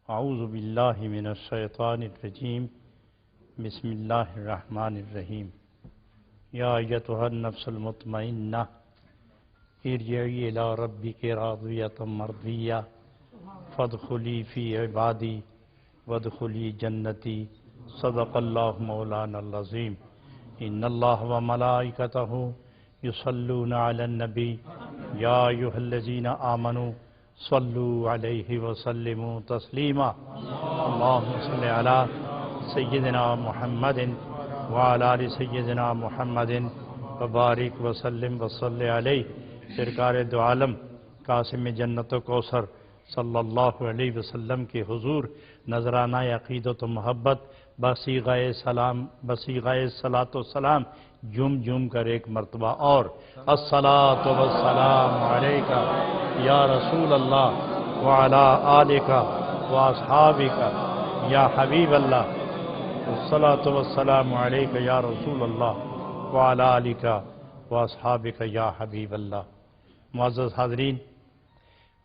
اعوذ باللہ من الشیطان الرجیم بسم اللہ الرحمن الرحیم یا ایتھا النفس المطمئنہ ارجعی الی ربک راضیۃ مرضیہ فادخلی فی عبادی وادخلی جنتی صدق اللہ مولانا العظیم ان اللہ وملائکتہ یصلون علی النبی یا ایھا الذین آمنوا صلوا علیہ وسلموا تسلیما اللہم صل علی سیدنا محمد وعلی آل سیدنا محمد وبارک وسلم وصلی علیہ سرکار دو عالم قاسم جنت و کوثر صلی اللہ علیہ وسلم کے حضور نذرانہ عقیدت و محبت بصیغہ سلام بصیغہ صلاۃ و سلام جم کر ایک مرتبہ اور الصلاۃ والسلام علیک یا رسول اللہ وعلی آلک واصحابک یا حبیب اللہ الصلاۃ والسلام علیک یا رسول اللہ وعلی آلک واصحابک یا حبیب اللہ۔ معزز حاضرین،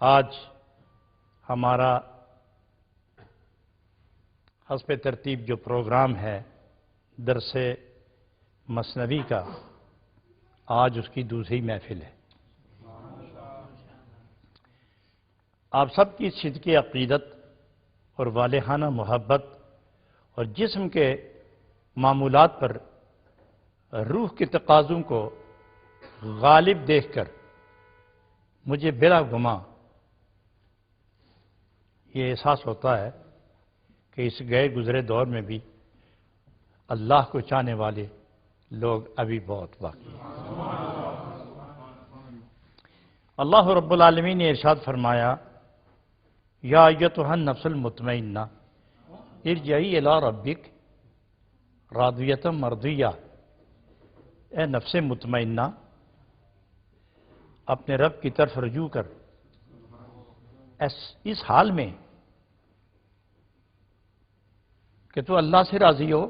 آج ہمارا حسب ترتیب جو پروگرام ہے درس مثنوی کا، آج اس کی دوسری محفل ہے۔ آپ سب کی صدق عقیدت اور والہانہ محبت اور جسم کے معمولات پر روح کے تقاضوں کو غالب دیکھ کر مجھے بلا گمان یہ احساس ہوتا ہے کہ اس گئے گزرے دور میں بھی اللہ کو چاہنے والے لوگ ابھی بہت باقی ہیں۔ اللہ رب العالمین نے ارشاد فرمایا یا ایتھا النفس المطمئنہ ارجعی الی ربک راضیۃ مرضیہ، اے نفس مطمئنہ اپنے رب کی طرف رجوع کر اس حال میں کہ تو اللہ سے راضی ہو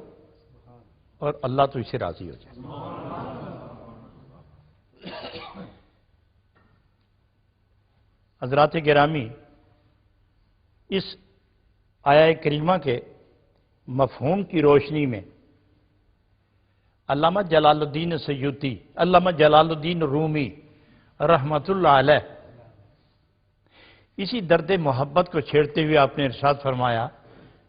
اور اللہ تو اسے راضی ہو جائے۔ حضرات گرامی، اس آیہ کریمہ کے مفہوم کی روشنی میں علامہ جلال الدین سیوطی، علامہ جلال الدین رومی رحمۃ اللہ علیہ اسی درد محبت کو چھیڑتے ہوئے آپ نے ارشاد فرمایا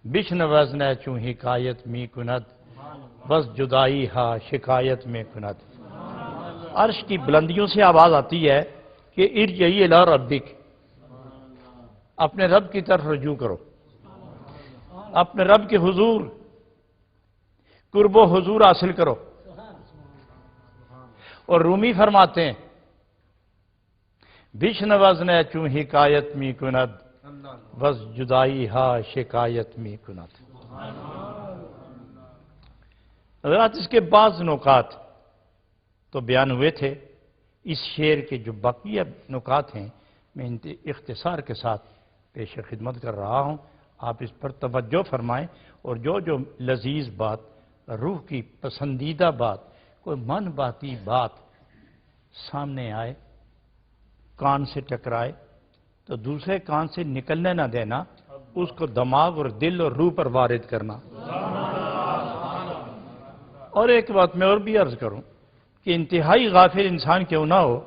بشنوز نے چوں حکایت می کند بس جدائی ہا شکایت میں کند۔ عرش کی بلندیوں سے آواز آتی ہے کہ ارجعی الی ربک، اپنے رب کی طرف رجوع کرو، اپنے رب کے حضور قرب و حضور حاصل کرو۔ اور رومی فرماتے ہیں بشنوز نے چوں حکایت می کند بس جدائی ہا شکایت می کند۔ حضرات، اس کے بعض نکات تو بیان ہوئے تھے، اس شعر کے جو بقیہ نکات ہیں میں اختصار کے ساتھ پیش خدمت کر رہا ہوں، آپ اس پر توجہ فرمائیں اور جو لذیذ بات، روح کی پسندیدہ بات، کوئی من باتی بات سامنے آئے، کان سے ٹکرائے تو دوسرے کان سے نکلنے نہ دینا، اس کو دماغ اور دل اور روح پر وارد کرنا۔ اور ایک بات میں اور بھی عرض کروں کہ انتہائی غافل انسان کیوں نہ ہو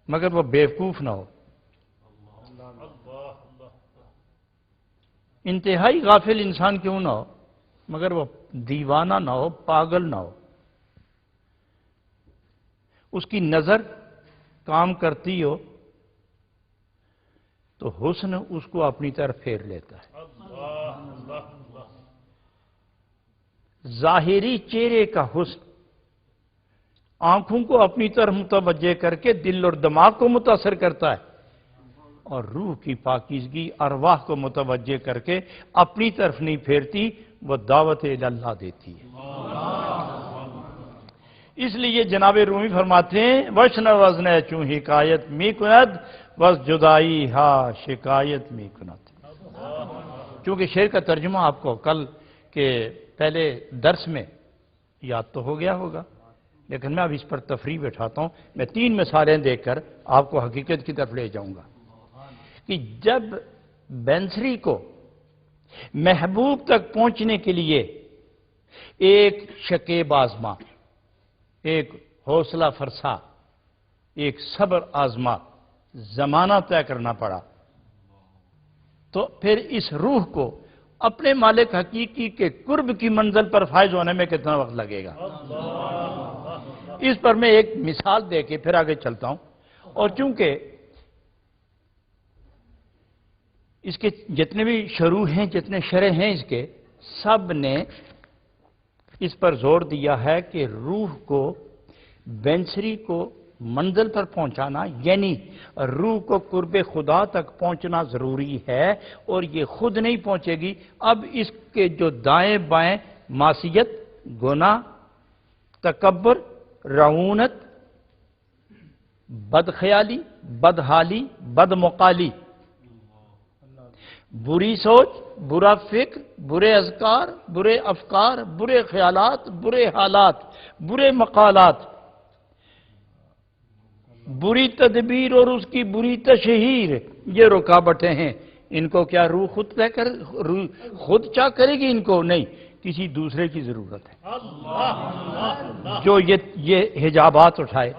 مگر وہ بیوقوف نہ ہو، انتہائی غافل انسان کیوں نہ ہو مگر وہ دیوانہ نہ ہو، پاگل نہ ہو۔ اس کی نظر کام کرتی ہو تو حسن اس کو اپنی طرف پھیر لیتا ہے۔ ظاہری چہرے کا حسن آنکھوں کو اپنی طرف متوجہ کر کے دل اور دماغ کو متاثر کرتا ہے، اور روح کی پاکیزگی ارواح کو متوجہ کر کے اپنی طرف نہیں پھیرتی، وہ دعوت اللہ دیتی ہے۔ اس لیے جناب رومی فرماتے ہیں وشنوز نے چوں حکایت می کند بس جدائی ہا شکایت می کند۔ چونکہ شعر کا ترجمہ آپ کو کل کے پہلے درس میں یاد تو ہو گیا ہوگا، لیکن میں اب اس پر تفریح بٹھاتا ہوں۔ میں 3 مثالیں دے کر آپ کو حقیقت کی طرف لے جاؤں گا کہ جب بینسری کو محبوب تک پہنچنے کے لیے ایک شکیب آزما، ایک حوصلہ فرسا، ایک صبر آزما زمانہ طے کرنا پڑا، تو پھر اس روح کو اپنے مالک حقیقی کے قرب کی منزل پر فائز ہونے میں کتنا وقت لگے گا؟ اس پر میں ایک مثال دے کے پھر آگے چلتا ہوں۔ اور چونکہ اس کے جتنے بھی شروع ہیں، جتنے شرح ہیں اس کے، سب نے اس پر زور دیا ہے کہ روح کو، بینسری کو منزل پر پہنچانا، یعنی روح کو قرب خدا تک پہنچنا ضروری ہے، اور یہ خود نہیں پہنچے گی۔ اب اس کے جو دائیں بائیں معصیت، گناہ، تکبر، رعونت، بدخیالی، بدحالی، بدمقالی، بری سوچ، برا فکر، برے اذکار، برے افکار، برے خیالات، برے حالات، برے مقالات، بری تدبیر اور اس کی بری تشہیر، یہ رکاوٹیں ہیں۔ ان کو کیا روح خود چاہ کرے گی؟ ان کو نہیں، کسی دوسرے کی ضرورت ہے جو یہ حجابات اٹھائے۔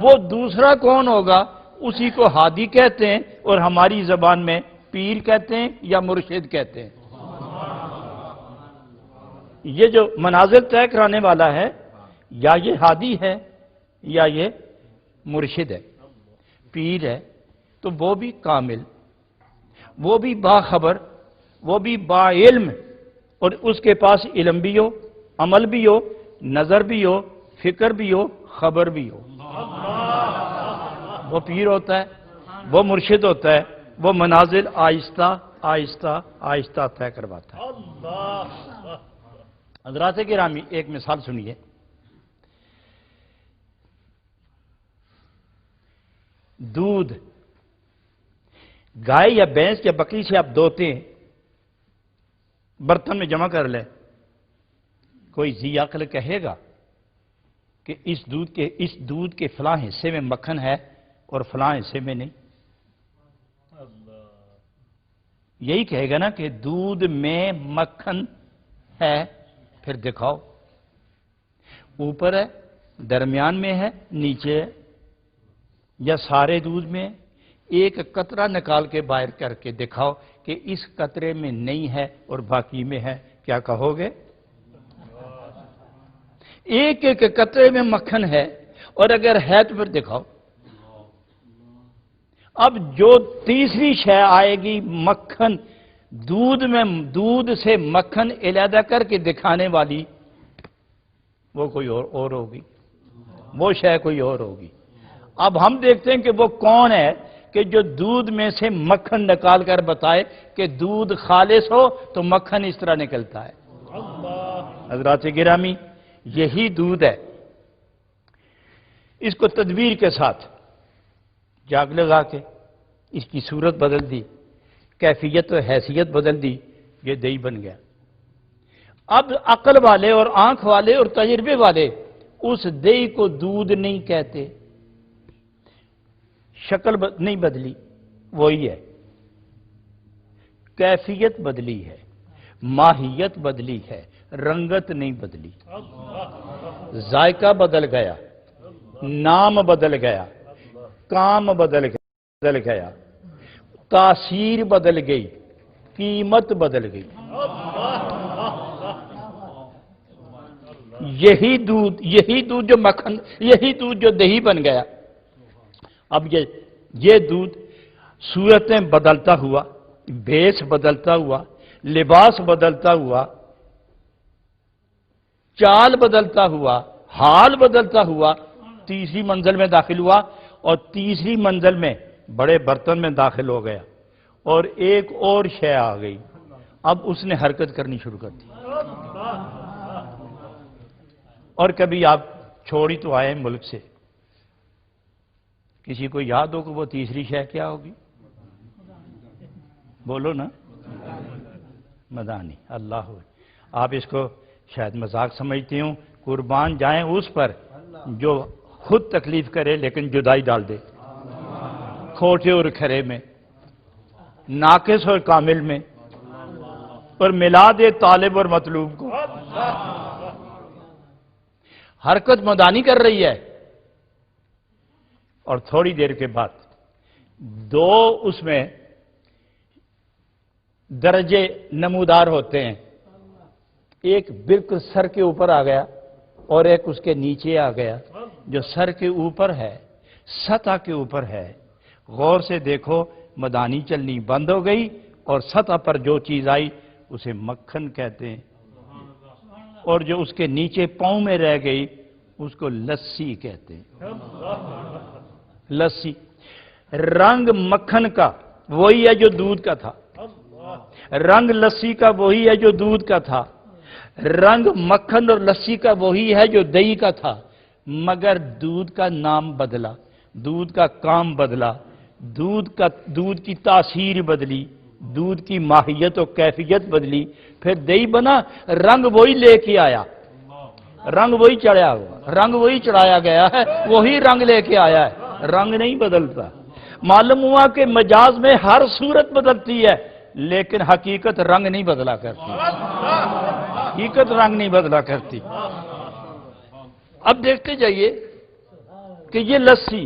وہ دوسرا کون ہوگا؟ اسی کو ہادی کہتے ہیں، اور ہماری زبان میں پیر کہتے ہیں یا مرشد کہتے ہیں۔ یہ جو منازل طے کرانے والا ہے، یا یہ ہادی ہے یا یہ مرشد ہے، پیر ہے، تو وہ بھی کامل، وہ بھی باخبر، وہ بھی با علم، اور اس کے پاس علم بھی ہو، عمل بھی ہو، نظر بھی ہو، فکر بھی ہو، خبر بھی ہو۔ وہ پیر ہوتا ہے، وہ مرشد ہوتا ہے، وہ منازل آہستہ آہستہ آہستہ طے کرواتا ہے۔ حضرات گرامی، ایک مثال سنیے۔ دودھ گائے یا بھینس یا بکری سے آپ دوتے ہیں، برتن میں جمع کر لیں، کوئی ذی عقل کہے گا کہ اس دودھ کے فلاں حصے میں مکھن ہے اور فلاں حصے میں نہیں؟ یہی کہے گا نا کہ دودھ میں مکھن ہے، پھر دکھاؤ، اوپر ہے، درمیان میں ہے، نیچے ہے، یا سارے دودھ میں ایک قطرہ نکال کے باہر کر کے دکھاؤ کہ اس قطرے میں نہیں ہے اور باقی میں ہے، کیا کہو گے؟ ایک ایک قطرے میں مکھن ہے، اور اگر ہے تو پھر دکھاؤ۔ اب جو تیسری شے آئے گی، مکھن، دودھ سے مکھن علیحدہ کر کے دکھانے والی، وہ کوئی اور ہوگی، وہ شے کوئی اور ہوگی۔ اب ہم دیکھتے ہیں کہ وہ کون ہے کہ جو دودھ میں سے مکھن نکال کر بتائے کہ دودھ خالص ہو تو مکھن اس طرح نکلتا ہے۔ حضرات گرامی، یہی دودھ ہے، اس کو تدبیر کے ساتھ جاگ لگا کے اس کی صورت بدل دی، کیفیت و حیثیت بدل دی، یہ دہی بن گیا۔ اب عقل والے اور آنکھ والے اور تجربے والے اس دہی کو دودھ نہیں کہتے، شکل نہیں بدلی، وہی ہے، کیفیت بدلی ہے، ماہیت بدلی ہے، رنگت نہیں بدلی، ذائقہ بدل گیا، نام بدل گیا، کام بدل گیا، تاثیر بدل گئی، قیمت بدل گئی۔ یہی دودھ جو مکھن، یہی دودھ جو دہی بن گیا۔ اب یہ دودھ صورتیں بدلتا ہوا، بھیس بدلتا ہوا، لباس بدلتا ہوا، چال بدلتا ہوا، حال بدلتا ہوا، تیسری منزل میں داخل ہوا، اور تیسری منزل میں بڑے برتن میں داخل ہو گیا، اور ایک اور شے آ گئی۔ اب اس نے حرکت کرنی شروع کر دی۔ اور کبھی آپ چھوڑی تو آئے ملک سے، کسی کو یاد ہو کہ وہ تیسری شے کیا ہوگی؟ بولو نا، مدانی۔ اللہ ہو، آپ اس کو شاید مذاق سمجھتے ہوں، قربان جائیں اس پر جو خود تکلیف کرے لیکن جدائی ڈال دے، کھوٹے اور کھرے میں، ناقص اور کامل میں، اور ملا دے طالب اور مطلوب کو۔ حرکت مدانی کر رہی ہے، اور تھوڑی دیر کے بعد دو اس میں درجے نمودار ہوتے ہیں، ایک بالکل سر کے اوپر آ گیا اور ایک اس کے نیچے آ گیا۔ جو سر کے اوپر ہے، سطح کے اوپر ہے، غور سے دیکھو، مدانی چلنی بند ہو گئی، اور سطح پر جو چیز آئی اسے مکھن کہتے ہیں، اور جو اس کے نیچے پاؤں میں رہ گئی اس کو لسی کہتے ہیں۔ لسی، رنگ مکھن کا وہی ہے جو دودھ کا تھا، رنگ لسی کا وہی ہے جو دودھ کا تھا، رنگ مکھن اور لسی کا وہی ہے جو دہی کا تھا، مگر دودھ کا نام بدلا، دودھ کا کام بدلا، دودھ کی تاثیر بدلی، دودھ کی ماہیت و کیفیت بدلی، پھر دہی بنا۔ رنگ وہی لے کے آیا، رنگ وہی چڑھایا ہوا، رنگ وہی چڑھایا گیا ہے، وہی رنگ لے کے آیا ہے، رنگ نہیں بدلتا۔ معلوم ہوا کہ مجاز میں ہر صورت بدلتی ہے، لیکن حقیقت رنگ نہیں بدلا کرتی، حقیقت رنگ نہیں بدلا کرتی۔ اب دیکھتے جائیے کہ یہ لسی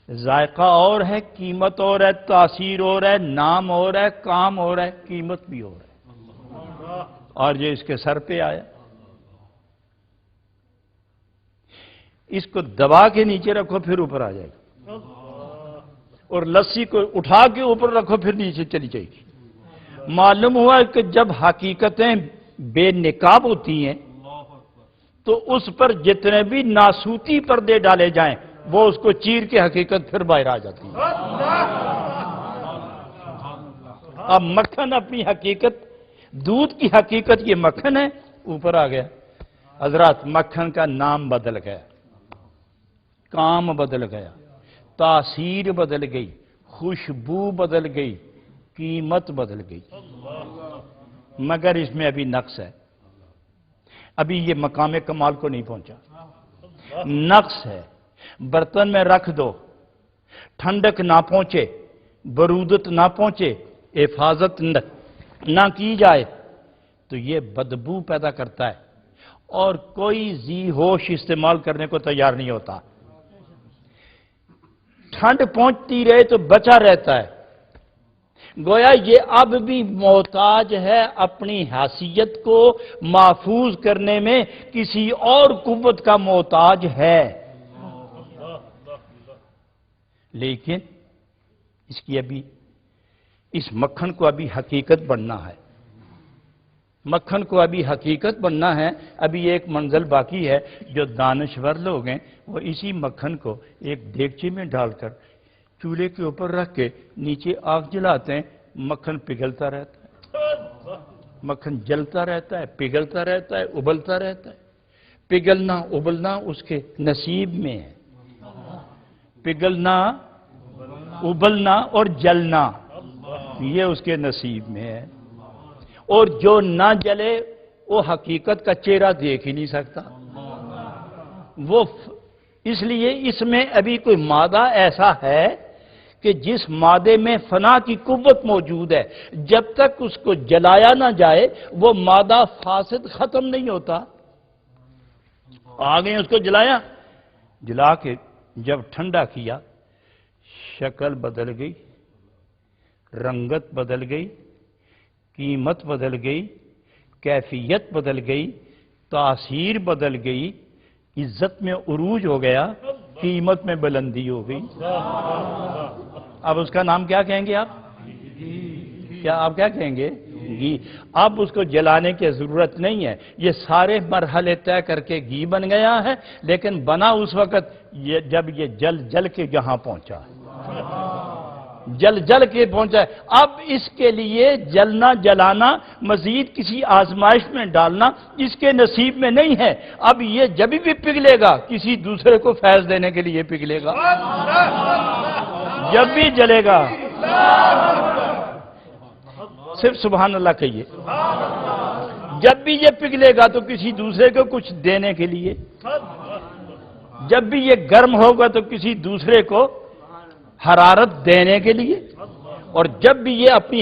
ذائقہ اور ہے، قیمت اور ہے، تاثیر اور ہے، نام اور ہے، کام اور ہے، قیمت بھی اور ہے، اور یہ اس کے سر پہ آیا۔ اس کو دبا کے نیچے رکھو پھر اوپر آ جائے گا، اور لسی کو اٹھا کے اوپر رکھو پھر نیچے چلی جائے گی۔ معلوم ہوا کہ جب حقیقتیں بے نقاب ہوتی ہیں تو اس پر جتنے بھی ناسوتی پردے ڈالے جائیں وہ اس کو چیر کے حقیقت پھر باہر آ جاتی ہے۔ اب مکھن اپنی حقیقت، دودھ کی حقیقت یہ مکھن ہے، اوپر آ گیا۔ حضرات مکھن کا نام بدل گیا، کام بدل گیا، تاثیر بدل گئی، خوشبو بدل گئی، قیمت بدل گئی، مگر اس میں ابھی نقص ہے، ابھی یہ مقام کمال کو نہیں پہنچا، نقص ہے۔ برتن میں رکھ دو، ٹھنڈک نہ پہنچے، برودت نہ پہنچے، حفاظت نہ کی جائے تو یہ بدبو پیدا کرتا ہے، اور کوئی ذی ہوش استعمال کرنے کو تیار نہیں ہوتا۔ ٹھنڈ پہنچتی رہے تو بچا رہتا ہے، گویا یہ اب بھی محتاج ہے اپنی حیثیت کو محفوظ کرنے میں، کسی اور قوت کا محتاج ہے، لیکن اس کی ابھی، اس مکھن کو ابھی حقیقت بننا ہے، مکھن کو ابھی حقیقت بننا ہے۔ ابھی ایک منزل باقی ہے، جو دانشور لوگ ہیں وہ اسی مکھن کو ایک دیگچے میں ڈال کر چولہے کے اوپر رکھ کے نیچے آگ جلاتے ہیں، مکھن پگھلتا رہتا ہے، مکھن جلتا رہتا ہے، پگھلتا رہتا ہے، ابلتا رہتا ہے۔ پگھلنا ابلنا اس کے نصیب میں ہے، پگھلنا ابلنا اور جلنا یہ اس کے نصیب میں ہے، اور جو نہ جلے وہ حقیقت کا چہرہ دیکھ ہی نہیں سکتا۔ وہ اس لیے اس میں ابھی کوئی مادہ ایسا ہے کہ جس مادے میں فنا کی قوت موجود ہے، جب تک اس کو جلایا نہ جائے وہ مادہ فاسد ختم نہیں ہوتا۔ آگے اس کو جلایا، جلا کے جب ٹھنڈا کیا، شکل بدل گئی، رنگت بدل گئی، قیمت بدل گئی، کیفیت بدل گئی، تاثیر بدل گئی، عزت میں عروج ہو گیا، قیمت میں بلندی ہو گئی۔ اب اس کا نام کیا کہیں گے آپ؟ کیا آپ کیا کہیں گے؟ گھی۔ اب اس کو جلانے کی ضرورت نہیں ہے، یہ سارے مرحلے طے کر کے گھی بن گیا ہے، لیکن بنا اس وقت جب یہ جل کے یہاں پہنچا، جل کے پہنچا ہے۔ اب اس کے لیے جلنا جلانا مزید کسی آزمائش میں ڈالنا اس کے نصیب میں نہیں ہے۔ اب یہ جب بھی پگھلے گا کسی دوسرے کو فیض دینے کے لیے پگھلے گا، جب بھی جلے گا صرف سبحان اللہ کہیے، جب بھی یہ پگھلے گا تو کسی دوسرے کو کچھ دینے کے لیے، جب بھی یہ گرم ہوگا تو کسی دوسرے کو حرارت دینے کے لیے، اور جب بھی یہ اپنی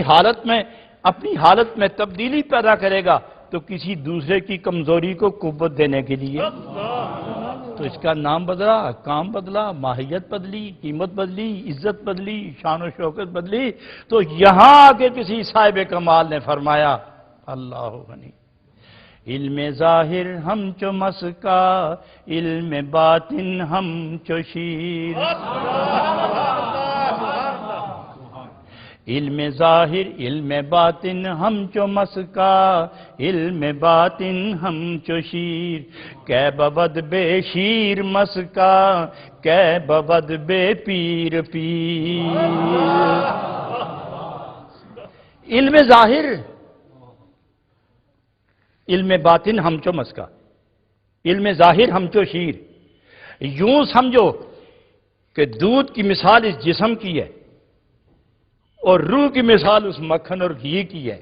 حالت میں تبدیلی پیدا کرے گا تو کسی دوسرے کی کمزوری کو قوت دینے کے لیے، تو اس کا نام بدلا، کام بدلا، ماہیت بدلی، قیمت بدلی، عزت بدلی، شان و شوکت بدلی، تو یہاں آ کے کسی صاحب کمال نے فرمایا اللہ غنی، علم ظاہر ہم چو مسکا، علم باطن ہم چو شیر، علم ظاہر علم باطن ہم چو مسکا، علم باطن ہم چو شیر، کہ ببد بے شیر مسکا، کہ ببد بے پیر پیر۔ علم ظاہر علم باطن ہم چو مسکا، علم ظاہر ہم چو شیر، یوں سمجھو کہ دودھ کی مثال اس جسم کی ہے اور روح کی مثال اس مکھن اور گھی کی ہے۔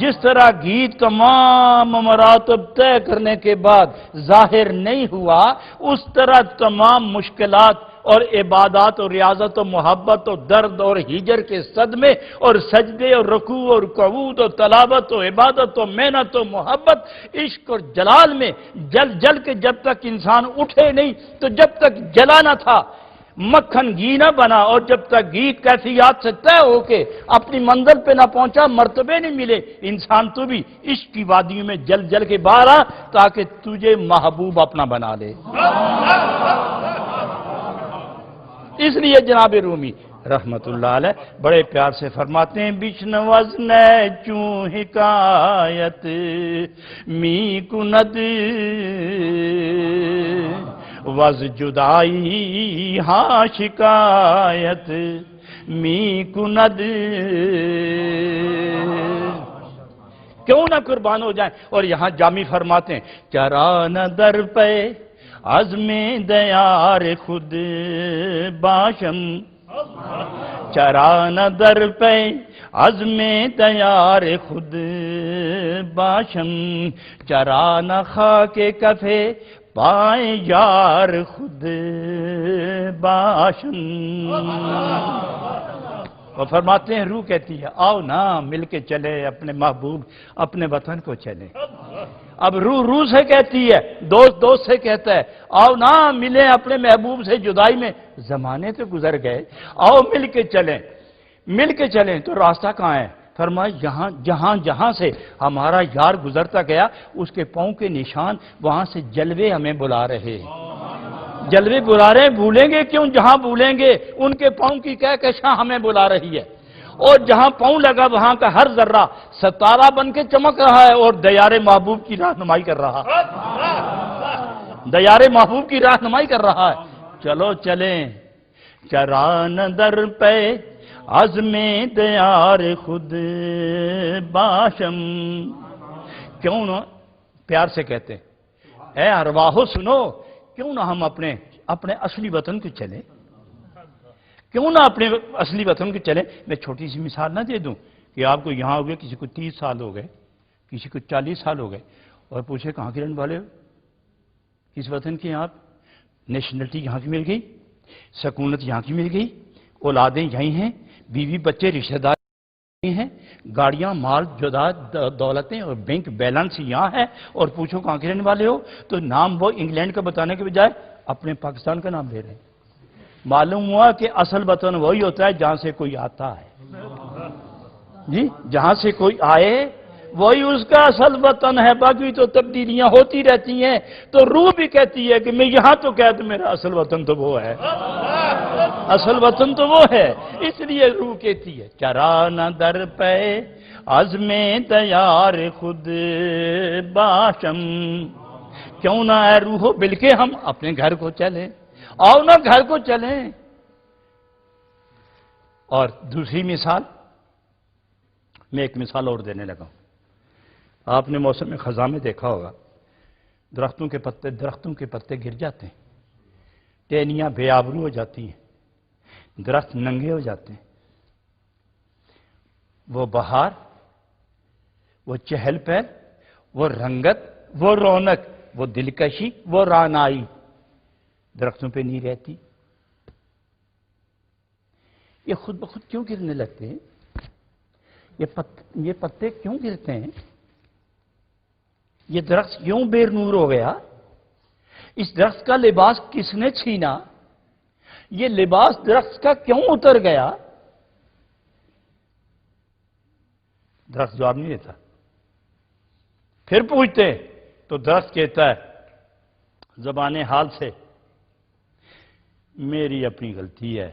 جس طرح گھی تمام مراتب طے کرنے کے بعد ظاہر نہیں ہوا، اس طرح تمام مشکلات اور عبادات اور ریاضت و محبت اور درد اور ہجر کے صدمے اور سجدے اور رکوع اور قعود اور تلاوت و عبادت و محنت و محبت، عشق اور جلال میں جل جل کے جب تک انسان اٹھے نہیں تو جب تک جلا نہ تھا مکھن گھی نہ بنا، اور جب تک گھی کیفیات سے طے ہو کے اپنی منزل پہ نہ پہنچا مرتبے نہیں ملے، انسان تو بھی عشق کی وادیوں میں جل جل کے باہر آ تاکہ تجھے محبوب اپنا بنا لے۔ اس لیے جناب رومی رحمت اللہ علیہ بڑے پیار سے فرماتے ہیں، بشنوز نے چوں حکایت می کند وز جدائی ہاں شکایت می کند، کیوں نہ قربان ہو جائیں۔ اور یہاں جامی فرماتے ہیں، چرا نہ در پہ عزم دیار خود باشم، چرا نہ در پہ عزم دیار خود باشم، چرا نہ خاک کفے پائے یار خود باشم۔ وہ فرماتے ہیں روح کہتی ہے آؤ نا مل کے چلے اپنے محبوب اپنے وطن کو چلے۔ اب روح سے کہتی ہے، دوست سے کہتا ہے آؤ نا ملیں اپنے محبوب سے، جدائی میں زمانے تو گزر گئے، آؤ مل کے چلیں تو راستہ کہاں ہے؟ فرمایا جہاں سے ہمارا یار گزرتا گیا اس کے پاؤں کے نشان وہاں سے جلوے ہمیں بلا رہے ہیں، بھولیں گے کیوں؟ جہاں بھولیں گے ان کے پاؤں کی کہکشاں ہمیں بلا رہی ہے، اور جہاں پاؤں لگا وہاں کا ہر ذرہ ستارہ بن کے چمک رہا ہے اور دیار محبوب کی رہنمائی کر رہا ہے، دیار محبوب کی رہنمائی کر رہا ہے۔ چلو چلیں چران در پہ عزم دیار خود باشم، کیوں نہ پیار سے کہتے ہیں اے ارواحو سنو، کیوں نہ ہم اپنے اصلی وطن کو چلیں، کیوں نہ اپنے اصلی وطن کو چلیں۔ میں چھوٹی سی مثال نہ دے دوں کہ آپ کو یہاں ہو گئے، کسی کو 30 سال ہو گئے، کسی کو 40 سال ہو گئے، اور پوچھے کہاں کے رہنے والے ہو، کس وطن کے ہیں آپ؟ نیشنلٹی یہاں کی مل گئی، سکونت یہاں کی مل گئی، اولادیں یہیں ہیں، بیوی بچے رشتہ دار ہیں، گاڑیاں مال جائیداد دولتیں اور بینک بیلنس یہاں ہے، اور پوچھو کہاں کے رہنے والے ہو تو نام وہ انگلینڈ کا بتانے کے بجائے اپنے پاکستان کا نام لے رہے ہیں۔ معلوم ہوا کہ اصل وطن وہی ہوتا ہے جہاں سے کوئی آتا ہے، جی جہاں سے کوئی آئے وہی اس کا اصل وطن ہے، باقی تو تبدیلیاں ہوتی رہتی ہیں۔ تو روح بھی کہتی ہے کہ میں یہاں تو کہہ دوں میرا اصل وطن تو وہ ہے، اصل وطن تو وہ ہے، اس لیے روح کہتی ہے چرانہ در پہ عزم دیار خود باشم، کیوں نہ اے روحو مل کے ہم اپنے گھر کو چلیں، آؤ نا گھر کو چلیں۔ اور دوسری مثال میں ایک مثال اور دینے لگا ہوں، آپ نے موسم خزاں میں دیکھا ہوگا درختوں کے پتے گر جاتے ہیں، ٹہنیاں بے آبرو ہو جاتی ہیں، درخت ننگے ہو جاتے ہیں، وہ بہار، وہ چہل پہل، وہ رنگت، وہ رونق، وہ دلکشی، وہ رانائی درختوں پہ نہیں رہتی۔ یہ خود بخود کیوں گرنے لگتے ہیں؟ یہ پتے کیوں گرتے ہیں؟ یہ درخت کیوں بے نور ہو گیا؟ اس درخت کا لباس کس نے چھینا؟ یہ لباس درخت کا کیوں اتر گیا؟ درخت جواب نہیں دیتا. پھر پوچھتے تو درخت کہتا ہے زبان حال سے، میری اپنی غلطی ہے،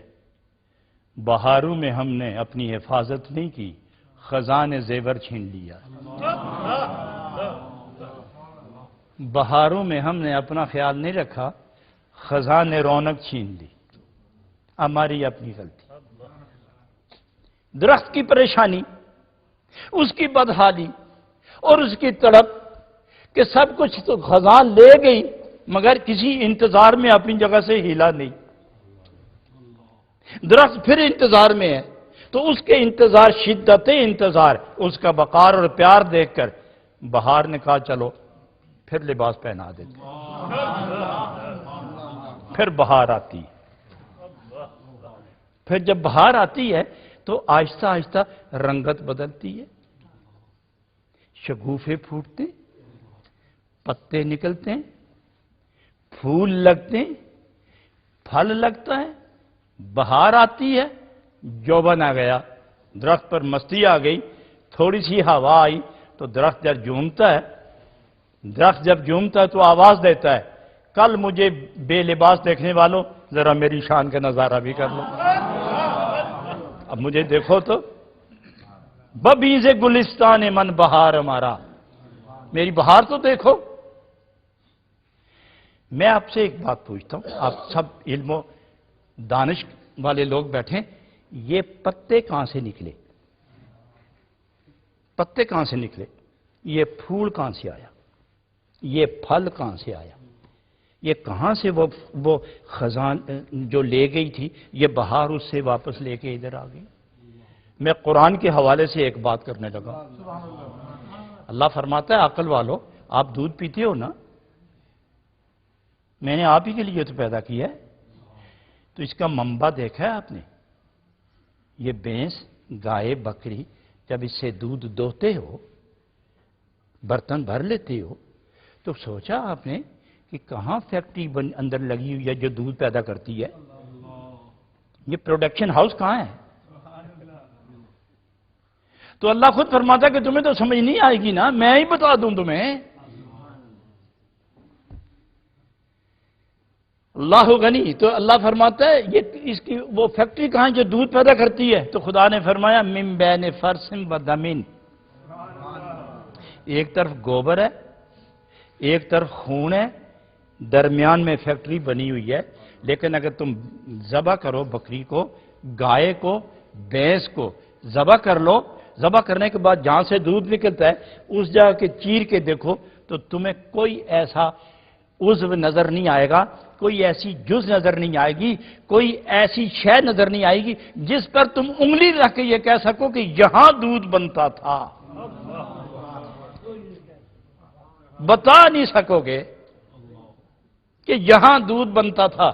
بہاروں میں ہم نے اپنی حفاظت نہیں کی، خزانے زیور چھین لیا. بہاروں میں ہم نے اپنا خیال نہیں رکھا، خزانے رونق چھین لی. ہماری اپنی غلطی. درخت کی پریشانی، اس کی بدحالی اور اس کی تڑپ کہ سب کچھ تو خزان لے گئی مگر کسی انتظار میں اپنی جگہ سے ہلا نہیں. درخت پھر انتظار میں ہے تو اس کے انتظار، شدت انتظار، اس کا وقار اور پیار دیکھ کر بہار نے کہا چلو پھر لباس پہنا دیتے. پھر بہار آتی ہے. پھر جب بہار آتی ہے تو آہستہ آہستہ رنگت بدلتی ہے، شگوفے پھوٹتے، پتے نکلتے ہیں، پھول لگتے ہیں، پھل لگتا ہے، بہار آتی ہے، جوبن آ گیا، درخت پر مستی آ گئی، تھوڑی سی ہوا آئی تو درخت جب جھومتا ہے، درخت جب جھومتا ہے تو آواز دیتا ہے کل مجھے بے لباس دیکھنے والوں ذرا میری شان کا نظارہ بھی کر لو. اب مجھے دیکھو تو ببیز گلستان من بہار ہمارا، میری بہار تو دیکھو. میں آپ سے ایک بات پوچھتا ہوں، آپ سب علم و دانش والے لوگ بیٹھیں، یہ پتے کہاں سے نکلے؟ پتے کہاں سے نکلے؟ یہ پھول کہاں سے آیا؟ یہ پھل کہاں سے آیا؟ یہ کہاں سے وہ خزان جو لے گئی تھی یہ بہار اس سے واپس لے کے ادھر آ گئی؟ میں قرآن کے حوالے سے ایک بات کرنے لگا. اللہ فرماتا ہے عقل والو آپ دودھ پیتے ہو نا، میں نے آپ ہی کے لیے تو پیدا کیا ہے، تو اس کا منبع دیکھا ہے آپ نے؟ یہ بھینس، گائے، بکری جب اس سے دودھ دوہتے ہو، برتن بھر لیتے ہو، تو سوچا آپ نے کہ کہاں فیکٹری اندر لگی ہوئی ہے جو دودھ پیدا کرتی ہے؟ یہ پروڈکشن ہاؤس کہاں ہے؟ تو اللہ خود فرماتا ہے کہ تمہیں تو سمجھ نہیں آئے گی نا، میں ہی بتا دوں تمہیں. اللہ غنی. تو اللہ فرماتا ہے یہ اس کی وہ فیکٹری کہاں جو دودھ پیدا کرتی ہے؟ تو خدا نے فرمایا من بین فرس و دمین. ایک طرف گوبر ہے، ایک طرف خون ہے، درمیان میں فیکٹری بنی ہوئی ہے. لیکن اگر تم ذبح کرو بکری کو، گائے کو، بھینس کو ذبح کر لو، ذبح کرنے کے بعد جہاں سے دودھ نکلتا ہے اس جگہ کے چیر کے دیکھو تو تمہیں کوئی ایسا عضو نظر نہیں آئے گا، کوئی ایسی جز نظر نہیں آئے گی، کوئی ایسی شے نظر نہیں آئے گی جس پر تم انگلی رکھ کے یہ کہہ سکو کہ یہاں دودھ بنتا تھا. بتا نہیں سکو گے کہ یہاں دودھ بنتا تھا،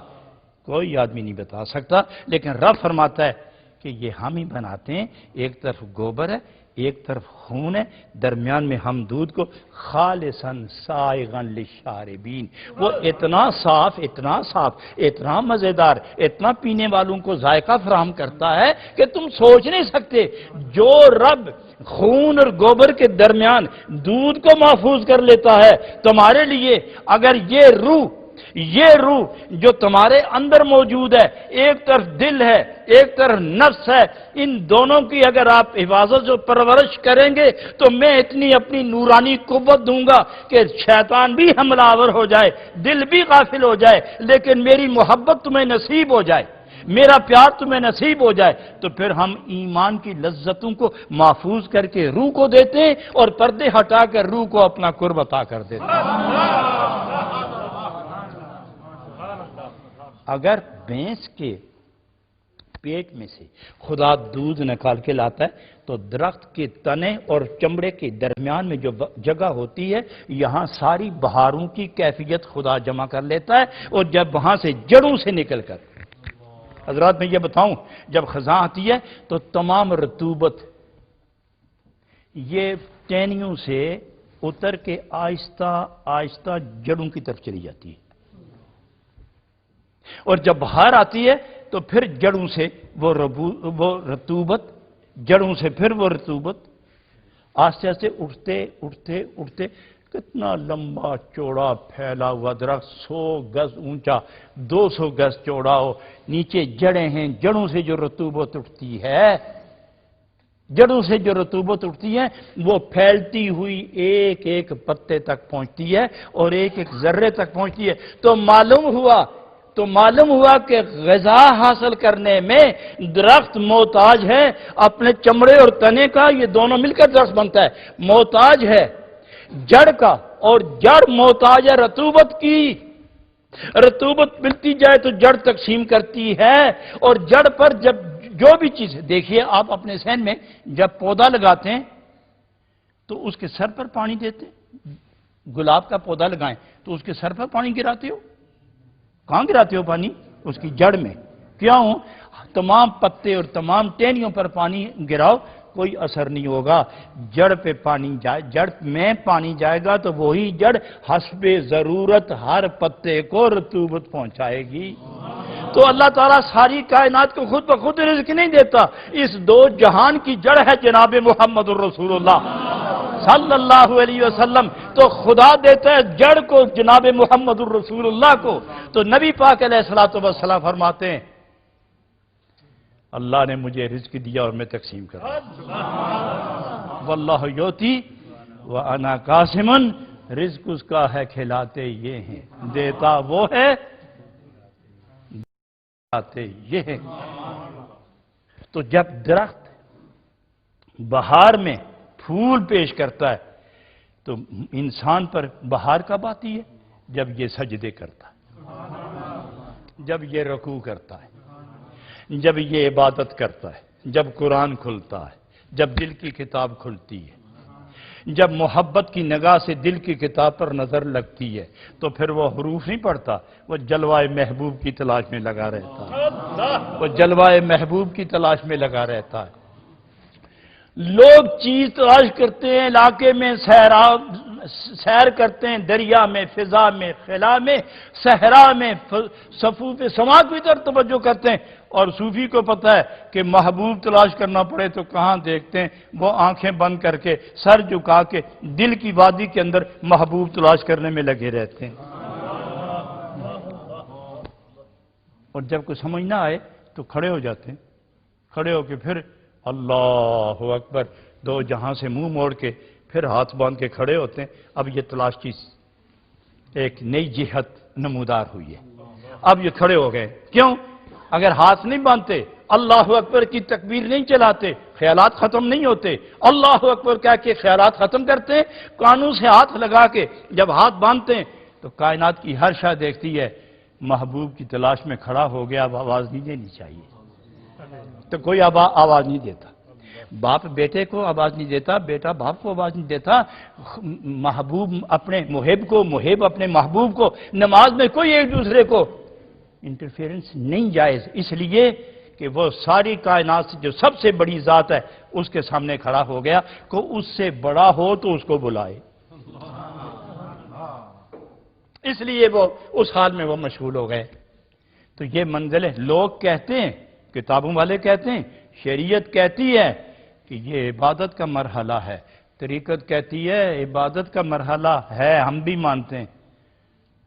کوئی آدمی نہیں بتا سکتا. لیکن رب فرماتا ہے کہ یہ ہم ہی بناتے ہیں. ایک طرف گوبر ہے، ایک طرف خون ہے، درمیان میں ہم دودھ کو خالصاً سائغاً للشاربین، وہ اتنا صاف، اتنا صاف، اتنا مزیدار، اتنا پینے والوں کو ذائقہ فراہم کرتا ہے کہ تم سوچ نہیں سکتے. جو رب خون اور گوبر کے درمیان دودھ کو محفوظ کر لیتا ہے تمہارے لیے، اگر یہ روح جو تمہارے اندر موجود ہے، ایک طرف دل ہے ایک طرف نفس ہے، ان دونوں کی اگر آپ حفاظت و پرورش کریں گے تو میں اتنی اپنی نورانی قوت دوں گا کہ شیطان بھی حملہ آور ہو جائے، دل بھی غافل ہو جائے، لیکن میری محبت تمہیں نصیب ہو جائے، میرا پیار تمہیں نصیب ہو جائے، تو پھر ہم ایمان کی لذتوں کو محفوظ کر کے روح کو دیتے ہیں اور پردے ہٹا کر روح کو اپنا قرب عطا کر دیتے ہیں. اگر بھینس کے پیٹ میں سے خدا دودھ نکال کے لاتا ہے تو درخت کے تنے اور چمڑے کے درمیان میں جو جگہ ہوتی ہے یہاں ساری بہاروں کی کیفیت خدا جمع کر لیتا ہے، اور جب وہاں سے جڑوں سے نکل کر حضرات میں یہ بتاؤں، جب خزاں آتی ہے تو تمام رطوبت یہ ٹہنیوں سے اتر کے آہستہ آہستہ جڑوں کی طرف چلی جاتی ہے، اور جب بہار آتی ہے تو پھر جڑوں سے وہ رطوبت جڑوں سے پھر وہ رطوبت آہستہ آہستہ اٹھتے کتنا لمبا چوڑا پھیلا ہوا درخت، 100 گز اونچا، 200 گز چوڑا ہو، نیچے جڑیں ہیں، جڑوں سے جو رطوبت اٹھتی ہے، جڑوں سے جو رطوبت اٹھتی ہے وہ پھیلتی ہوئی ایک ایک پتے تک پہنچتی ہے اور ایک ایک ذرے تک پہنچتی ہے۔ تو معلوم ہوا کہ غذا حاصل کرنے میں درخت محتاج ہے اپنے چمڑے اور تنے کا، یہ دونوں مل کر درخت بنتا ہے، محتاج ہے جڑ کا، اور جڑ محتاج ہے رطوبت کی۔ رطوبت ملتی جائے تو جڑ تقسیم کرتی ہے، اور جڑ پر جب جو بھی چیز، دیکھیے آپ اپنے ذہن میں جب پودا لگاتے ہیں تو اس کے سر پر پانی دیتے ہیں، گلاب کا پودا لگائیں تو اس کے سر پر پانی گراتے ہو؟ کہاں گراتے ہو پانی؟ اس کی جڑ میں۔ کیوں؟ تمام پتے اور تمام ٹہنیوں پر پانی گراؤ، کوئی اثر نہیں ہوگا۔ جڑ پہ پانی جائے، جڑ میں پانی جائے گا تو وہی جڑ حسب ضرورت ہر پتے کو رطوبت پہنچائے گی۔ تو اللہ تعالیٰ ساری کائنات کو خود بخود رزق نہیں دیتا، اس دو جہان کی جڑ ہے جناب محمد الرسول اللہ صلی اللہ علیہ وسلم۔ تو خدا دیتا ہے جڑ کو جناب محمد الرسول اللہ کو، تو نبی پاک علیہ الصلوۃ والسلام فرماتے ہیں اللہ نے مجھے رزق دیا اور میں تقسیم کر رہا ہوں۔ واللہ یوتی وانا قاسم، رزق اس کا ہے کھلاتے یہ ہیں، دیتا وہ ہے کھلاتے یہ ہیں۔ تو جب درخت بہار میں پھول پیش کرتا ہے تو انسان پر بہار کب آتی ہے؟ جب یہ سجدے کرتا ہے، جب یہ رکوع کرتا ہے، جب یہ عبادت کرتا ہے، جب قرآن کھلتا ہے، جب دل کی کتاب کھلتی ہے، جب محبت کی نگاہ سے دل کی کتاب پر نظر لگتی ہے تو پھر وہ حروف نہیں پڑھتا، وہ جلوہ محبوب کی تلاش میں لگا رہتا ہے، وہ جلوہ محبوب کی تلاش میں لگا رہتا ہے۔ لوگ چیز تلاش کرتے ہیں، علاقے میں سیر کرتے ہیں، دریا میں، فضا میں، خلا میں، صحرا میں، صفوف سما کی طرف توجہ کرتے ہیں، اور صوفی کو پتہ ہے کہ محبوب تلاش کرنا پڑے تو کہاں دیکھتے ہیں، وہ آنکھیں بند کر کے سر جھکا کے دل کی وادی کے اندر محبوب تلاش کرنے میں لگے رہتے ہیں۔ اور جب کوئی سمجھ نہ آئے تو کھڑے ہو جاتے ہیں، کھڑے ہو کے پھر اللہ اکبر، دو جہاں سے منہ موڑ کے پھر ہاتھ باندھ کے کھڑے ہوتے ہیں۔ اب یہ تلاش کی ایک نئی جہت نمودار ہوئی ہے، اب یہ کھڑے ہو گئے۔ کیوں؟ اگر ہاتھ نہیں باندھتے، اللہ اکبر کی تکبیر نہیں چلاتے، خیالات ختم نہیں ہوتے۔ اللہ اکبر کہہ کے خیالات ختم کرتے ہیں، کانوں سے ہاتھ لگا کے جب ہاتھ باندھتے ہیں تو کائنات کی ہر شے دیکھتی ہے محبوب کی تلاش میں کھڑا ہو گیا، اب آواز نہیں دینی چاہیے، تو کوئی آواز نہیں دیتا۔ باپ بیٹے کو آواز نہیں دیتا، بیٹا باپ کو آواز نہیں دیتا، محبوب اپنے محب کو، محب اپنے محبوب کو۔ نماز میں کوئی ایک دوسرے کو انٹرفیئرنس نہیں جائز، اس لیے کہ وہ ساری کائنات سے جو سب سے بڑی ذات ہے اس کے سامنے کھڑا ہو گیا، کو اس سے بڑا ہو تو اس کو بلائے، اس لیے وہ اس حال میں وہ مشغول ہو گئے۔ تو یہ منزل ہے۔ لوگ کہتے ہیں، کتابوں والے کہتے ہیں، شریعت کہتی ہے کہ یہ عبادت کا مرحلہ ہے، طریقت کہتی ہے عبادت کا مرحلہ ہے، ہم بھی مانتے ہیں،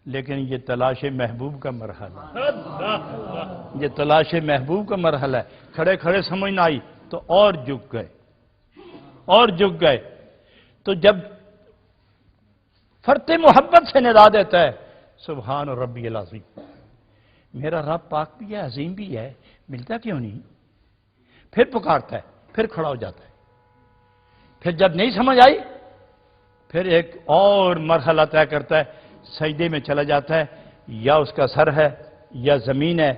لیکن یہ تلاش محبوب کا مرحلہ ہے، یہ تلاش محبوب کا مرحلہ ہے۔ کھڑے کھڑے سمجھ نہ آئی تو اور جھک گئے، اور جھک گئے۔ تو جب فرط محبت سے ندا دیتا ہے سبحان ربی العظیم، میرا رب پاک بھی ہے، عظیم بھی ہے، ملتا کیوں نہیں؟ پھر پکارتا ہے، پھر کھڑا ہو جاتا ہے، پھر جب نہیں سمجھ آئی پھر ایک اور مرحلہ طے کرتا ہے، سجدے میں چلا جاتا ہے، یا اس کا سر ہے یا زمین ہے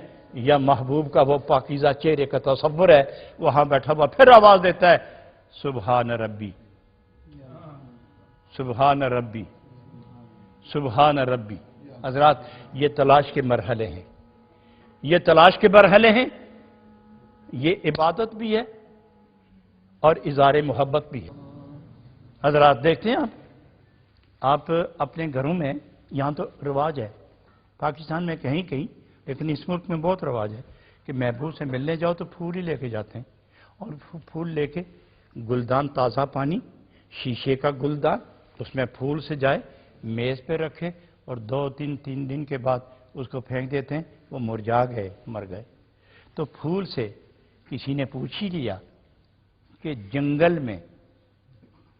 یا محبوب کا وہ پاکیزہ چہرے کا تصور ہے، وہاں بیٹھا ہوا پھر آواز دیتا ہے سبحان ربی، سبحان ربی، سبحان ربی۔ حضرات یہ تلاش کے مرحلے ہیں، یہ تلاش کے مرحلے ہیں، یہ عبادت بھی ہے اور اظہار محبت بھی ہے۔ حضرات دیکھتے ہیں آپ اپنے گھروں میں، یہاں تو رواج ہے، پاکستان میں کہیں کہیں، لیکن اس ملک میں بہت رواج ہے کہ محبوب سے ملنے جاؤ تو پھول ہی لے کے جاتے ہیں، اور پھول لے کے گلدان، تازہ پانی، شیشے کا گلدان، اس میں پھول سے جائے، میز پہ رکھے، اور 2-3 دن کے بعد اس کو پھینک دیتے ہیں، وہ مرجھا گئے، مر گئے۔ تو پھول سے کسی نے پوچھ ہی لیا کہ جنگل میں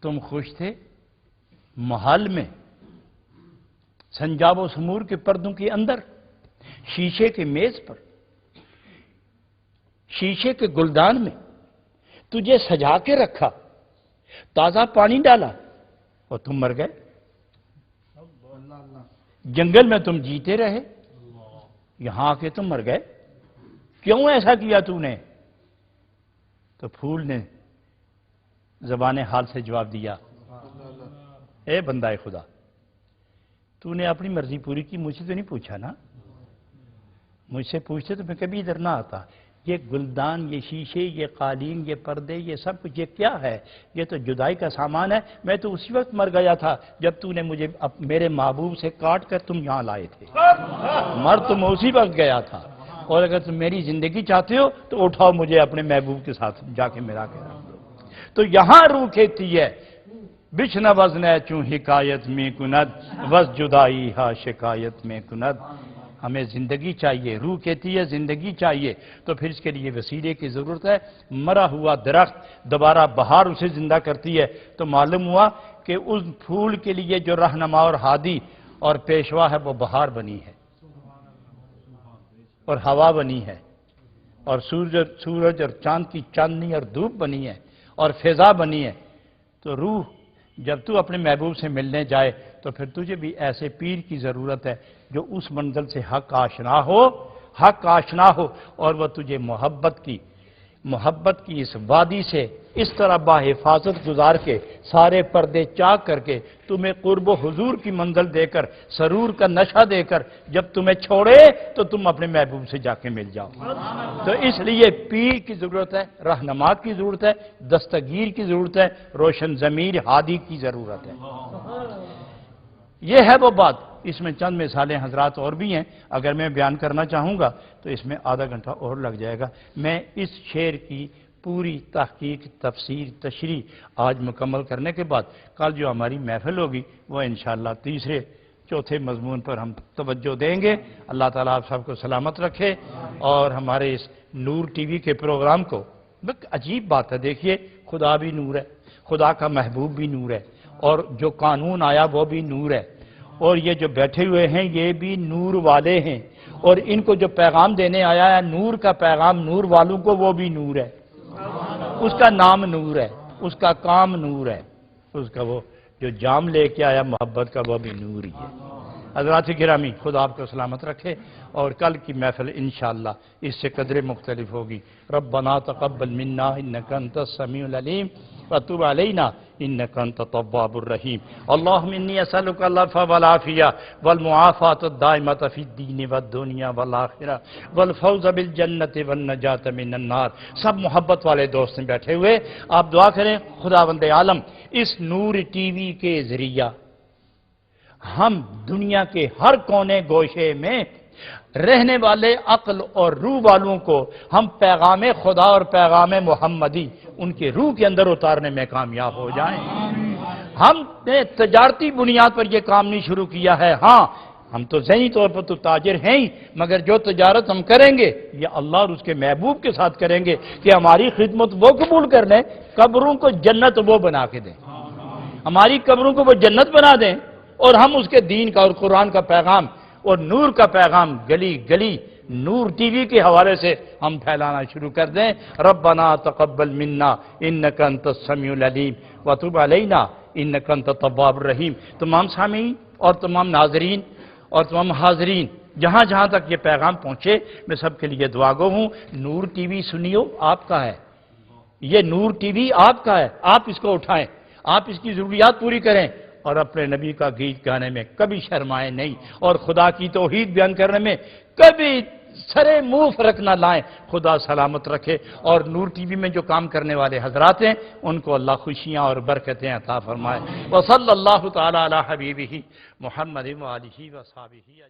تم خوش تھے، محل میں، سنجاب و سمور کے پردوں کے اندر، شیشے کے میز پر، شیشے کے گلدان میں تجھے سجا کے رکھا، تازہ پانی ڈالا، اور تم مر گئے۔ جنگل میں تم جیتے رہے، یہاں آ کے تم مر گئے، کیوں ایسا کیا تو نے؟ تو پھول نے زبان حال سے جواب دیا، اے بندہ خدا، تو نے اپنی مرضی پوری کی، مجھ سے تو نہیں پوچھا نا، مجھ سے پوچھتے تو میں کبھی ادھر نہ آتا۔ یہ گلدان، یہ شیشے، یہ قالین، یہ پردے، یہ سب کچھ یہ کیا ہے؟ یہ تو جدائی کا سامان ہے۔ میں تو اسی وقت مر گیا تھا جب تو نے مجھے میرے محبوب سے کاٹ کر تم یہاں لائے تھے، مر تم اسی وقت گیا تھا، اور اگر تم میری زندگی چاہتے ہو تو اٹھاؤ مجھے اپنے محبوب کے ساتھ جا کے ملا کے رکھ دو۔ تو یہاں روح کہتی ہے، بچھن وزن چوں حکایت میں کند، وز جدائی ہا شکایت میں کند۔ ہمیں زندگی چاہیے، روح کہتی ہے زندگی چاہیے، تو پھر اس کے لیے وسیلے کی ضرورت ہے۔ مرا ہوا درخت دوبارہ بہار اسے زندہ کرتی ہے، تو معلوم ہوا کہ اس پھول کے لیے جو رہنما اور ہادی اور پیشوا ہے وہ بہار بنی ہے، اور ہوا بنی ہے، اور سورج اور چاند کی چاندنی اور دھوپ بنی ہے، اور فضا بنی ہے۔ تو روح جب تو اپنے محبوب سے ملنے جائے تو پھر تجھے بھی ایسے پیر کی ضرورت ہے جو اس منزل سے حق آشنا ہو، اور وہ تجھے محبت کی اس وادی سے اس طرح باحفاظت گزار کے، سارے پردے چاک کر کے، تمہیں قرب و حضور کی منزل دے کر، سرور کا نشہ دے کر جب تمہیں چھوڑے تو تم اپنے محبوب سے جا کے مل جاؤ۔ تو اس لیے پیر کی ضرورت ہے، رہنما کی ضرورت ہے، دستگیر کی ضرورت ہے، روشن ضمیر ہادی کی ضرورت ہے۔ یہ ہے وہ بات۔ اس میں چند مثالیں حضرات اور بھی ہیں، اگر میں بیان کرنا چاہوں گا تو اس میں آدھا گھنٹہ اور لگ جائے گا۔ میں اس شعر کی پوری تحقیق، تفسیر، تشریح آج مکمل کرنے کے بعد کل جو ہماری محفل ہوگی وہ انشاءاللہ تیسرے چوتھے مضمون پر ہم توجہ دیں گے۔ اللہ تعالیٰ آپ سب کو سلامت رکھے، اور ہمارے اس نور ٹی وی کے پروگرام کو، عجیب بات ہے، دیکھیے خدا بھی نور ہے، خدا کا محبوب بھی نور ہے، اور جو قانون آیا وہ بھی نور ہے، اور یہ جو بیٹھے ہوئے ہیں یہ بھی نور والے ہیں، اور ان کو جو پیغام دینے آیا ہے نور کا پیغام نور والوں کو، وہ بھی نور ہے، اس کا نام نور ہے، اس کا کام نور ہے، اس کا وہ جو جام لے کے آیا محبت کا وہ بھی نور ہی ہے۔ حضرات گرامی، خدا آپ کو سلامت رکھے، اور کل کی محفل انشاءاللہ اس سے قدر مختلف ہوگی۔ ربنا تقبل منا انک انت السمیع العلیم وتب علینا انک انت التواب الرحیم۔ اللہم انی اسألک العفو والعافیہ والمعافاة الدائمة فی الدین والدنیا والآخرہ والفوز بالجنة والنجاة من النار۔ سب محبت والے دوست بیٹھے ہوئے آپ دعا کریں، خداوند عالم اس نور ٹی وی کے ذریعہ ہم دنیا کے ہر کونے گوشے میں رہنے والے عقل اور روح والوں کو ہم پیغام خدا اور پیغام محمدی ان کے روح کے اندر اتارنے میں کامیاب ہو جائیں۔ ہم نے تجارتی بنیاد پر یہ کام نہیں شروع کیا ہے، ہاں ہم تو ذہنی طور پر تو تاجر ہیں ہی، مگر جو تجارت ہم کریں گے یہ اللہ اور اس کے محبوب کے ساتھ کریں گے کہ ہماری خدمت وہ قبول کر لیں، قبروں کو جنت وہ بنا کے دیں، ہماری قبروں کو وہ جنت بنا دیں، اور ہم اس کے دین کا اور قرآن کا پیغام اور نور کا پیغام گلی گلی نور ٹی وی کے حوالے سے ہم پھیلانا شروع کر دیں۔ ربنا تقبل منا انک انت السمیع العلیم وتب علینا انک انت التواب الرحیم۔ تمام سامعین اور تمام ناظرین اور تمام حاضرین، جہاں جہاں تک یہ پیغام پہنچے میں سب کے لیے دعا گو ہوں۔ نور ٹی وی سنیو آپ کا ہے، یہ نور ٹی وی آپ کا ہے، آپ اس کو اٹھائیں، آپ اس کی ضروریات پوری کریں، اور اپنے نبی کا گیت گانے میں کبھی شرمائیں نہیں، اور خدا کی توحید بیان کرنے میں کبھی سرے منہ فرق نہ لائیں. خدا سلامت رکھے. اور نور ٹی وی میں جو کام کرنے والے حضرات ہیں ان کو اللہ خوشیاں اور برکتیں عطا فرمائے. وصلی اللہ تعالی علی حبیبہ محمد و آلہ و صحبہ اجمعین.